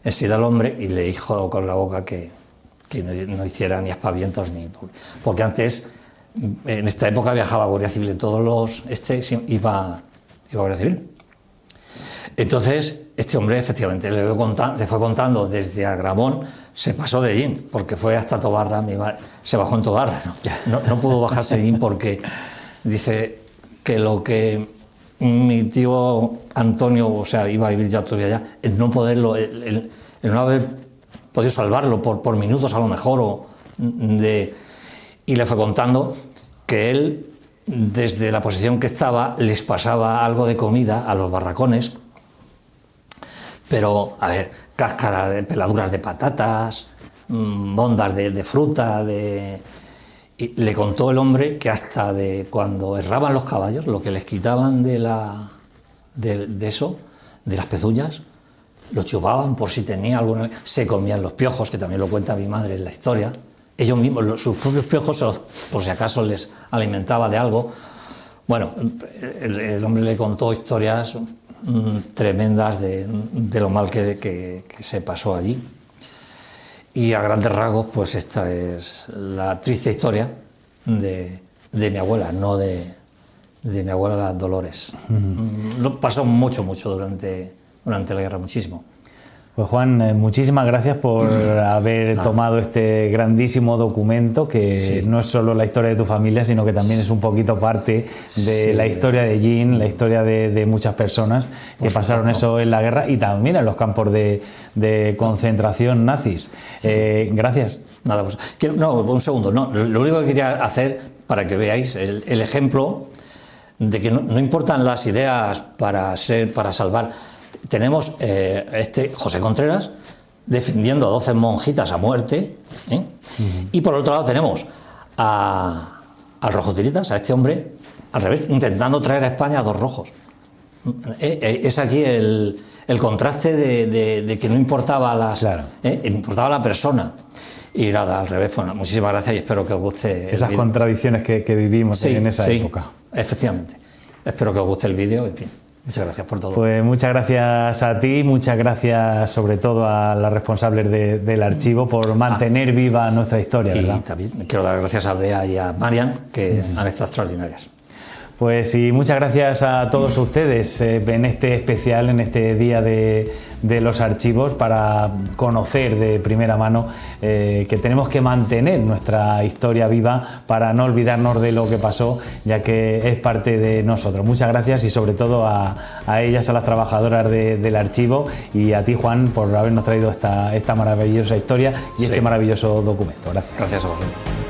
enseguida al hombre, y le dijo con la boca que no hiciera ni aspavientos ni... Porque antes, en esta época, viajaba a Guardia Civil en todos los... iba a Guardia Civil. Entonces, este hombre efectivamente le fue contando desde Agramont, se pasó de Llín, porque fue hasta Tobarra, mi madre se bajó en Tobarra, no pudo bajarse de Llín porque dice que lo que mi tío Antonio, o sea, iba a vivir ya todavía allá, el no poderlo, el no haber podido salvarlo por minutos a lo mejor, y le fue contando que él, desde la posición que estaba, les pasaba algo de comida a los barracones, pero, a ver, cáscaras, peladuras de patatas, bondas de fruta, y le contó el hombre que hasta de cuando herraban los caballos, lo que les quitaban de eso, de las pezuñas, lo chupaban por si tenía alguna... Se comían los piojos, que también lo cuenta mi madre en la historia. Ellos mismos, sus propios piojos, por si acaso les alimentaba de algo. Bueno, el hombre le contó historias tremendas de lo mal que se pasó allí. Y a grandes rasgos, pues esta es la triste historia de mi abuela, no de mi abuela Dolores. Lo pasó mucho durante la guerra, muchísimo. Pues Juan, muchísimas gracias por haber tomado este grandísimo documento, que no es solo la historia de tu familia, sino que también es un poquito parte de la historia de Llín, la historia de muchas personas que pasaron eso en la guerra y también en los campos de concentración nazis. Gracias. Nada, pues, un segundo. No, lo único que quería hacer, para que veáis el ejemplo de que no importan las ideas para salvar. Tenemos José Contreras defendiendo a 12 monjitas a muerte, y por otro lado tenemos al Rojo Tiritas, a este hombre, al revés, intentando traer a España a 2 rojos. Es aquí el contraste de que no importaba importaba la persona. Y nada, al revés, bueno, muchísimas gracias y espero que os guste. Esas contradicciones que vivimos en esa época. Efectivamente. Espero que os guste el vídeo, en fin. Muchas gracias por todo. Pues muchas gracias a ti, muchas gracias sobre todo a las responsables del archivo por mantener viva nuestra historia, ¿verdad? Y también quiero dar gracias a Bea y a Marian, que han estado extraordinarias. Pues y muchas gracias a todos ustedes en este especial, en este día de los archivos, para conocer de primera mano que tenemos que mantener nuestra historia viva para no olvidarnos de lo que pasó, ya que es parte de nosotros. Muchas gracias y sobre todo a ellas, a las trabajadoras del archivo, y a ti, Juan, por habernos traído esta maravillosa historia y este maravilloso documento. Gracias. Gracias a vosotros.